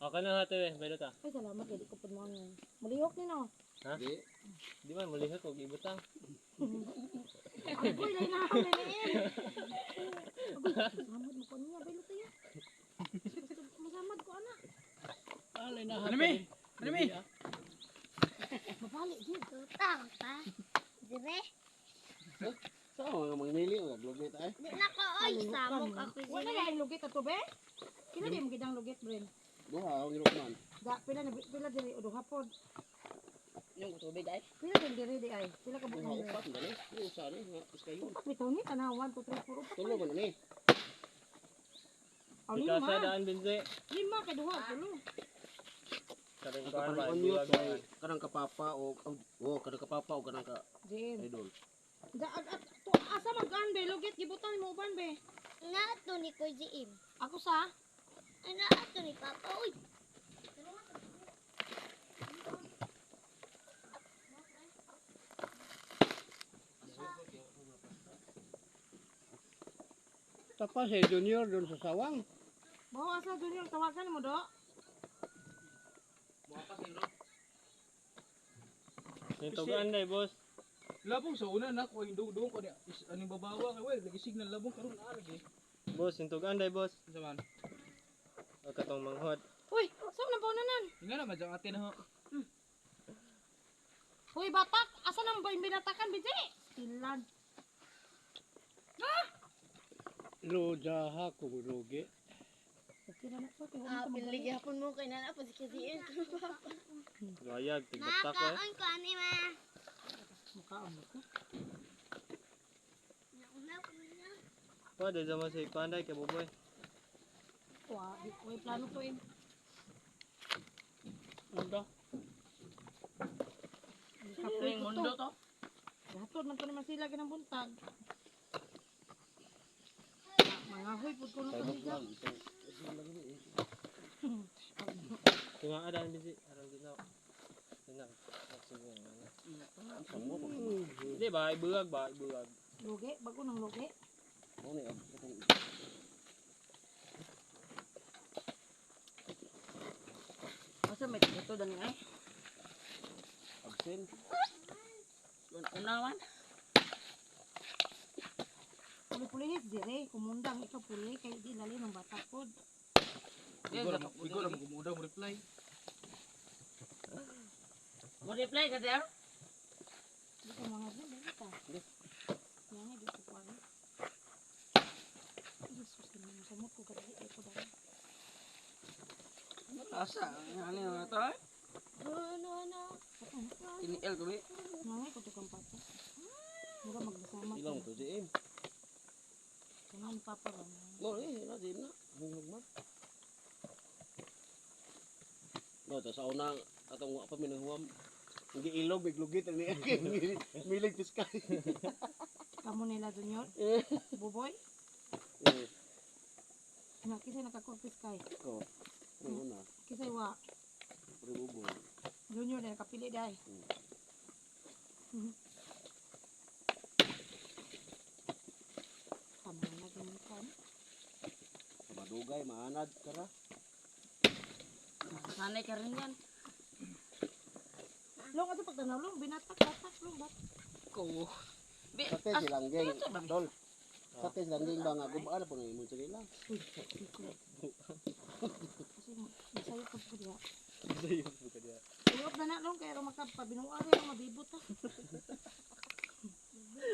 Okay na hati eh, baylo ta. Ay, salamat. Hindi ko po mga malihok ni no. Ha? Di man, malihot ko, ibutang. Agoy, lain na ako na niyan. Agoy, masamad mo ko niya. Baylo tayo. Masamad ko, anak. Alay na Ano mi? Ano mi? Mabalik, Jim. Tutang pa. Dire. Saan mga nili o lugit ay? Di na ko oy samok ako Wala dire. yung lugit ato, be? Kina di mo gidang lugit, Bren? Duha ang ilok man. Da, pila diri, o hapon. Yung tubig ay. Pila din diri di ay. Pila ka Duha bukong diri. upat dali. Yung usa ni nga kayo. Upat bitaw ni, tanaw, 1, 2, 3, 4, 5. Tulo man ni. Aw, Ika sa 5. daan binsi. 5 kay duha, tulo. Karing Ang kuhan ba, kapanon bulag yun ba. kanang kapapa o kanang kapapa o kanang ka Jim. idol. Da, to, asa mag-an, be? Lugit, gibutan mo uban, be? Na to ni ko Jim. Ako sa? Ana ato ni papa oy. Tapos si Junior doon sa sawang. Bawa asa, Junior, tawagan mo, do? Nintugan day, boss. Labong sa una na ko doon ko niya. Aning babawa kay lagi signal labong karon na lagi. Boss, nintugan day, boss. Sa man. O katong manghod. Uy, saan na ba nanan? Inga na madjang atin ho. Uy, batak, asa nang ba yung binatakan, Bidji? Tilan. Roja ko rugi. Okay na na po, kaya Ah, ano ka pinligi magaling? hapon mo kay nana po si Kizien. Gayag, tigbatak eh. Nakaon ko ani ma. Mukhaan mo ka. Nauna ko niya. Pwede zaman sa ipanday kay Buboy. Wah, may plano to eh. Ano? Kapoy ko to. Lahat man to naman sila ginang buntag. Mga huy, pud ko na to higa. Tunga adan binsi. Arang ginaw. Tinang. Hindi ba, ibulag ba, ibulag. Lugi, bago ng lugi. Ano ni Asa may ito dani ay. absent. Unawan. Puli-pulihis dire, kumundang ikaw puli, kay di lali ng bata pod. Bigo na mo gumuda mo reply. Mo reply ka der? Di ka mga din, dali ka. Yan nga, di ko pa rin. Jesus, kinang samot ko kadali, ko dali. Asa ani na to ay. No. Ini el tuloy. Nga ko to kang pata. Mura magsama Ilang ko. to diin. Kanang papa lang. No na din na. Hungog man. No, ta sa una atong wa pa minahuam. Ang ilog biglugit ani milig piskay. Kamu nila junior, buboy. Nga, kisay nakakurpis kay. Oh. Ano na? Kisay wa. Ribubo. Junior na nakapili dahi. Tama na ganun ka. Sa madugay maanad kara. Sanay ka rin yan. Long, ato pagtanaw, long, binatak, long, bat. Ko. Sate silang geng dol. Sate silang geng ba nga gubaan po ng imong sila. Kasi masayo ko po diya. Sayo po ka diya. Iwap na na, long, kaya rin makapabinuari, long, mabibot ha.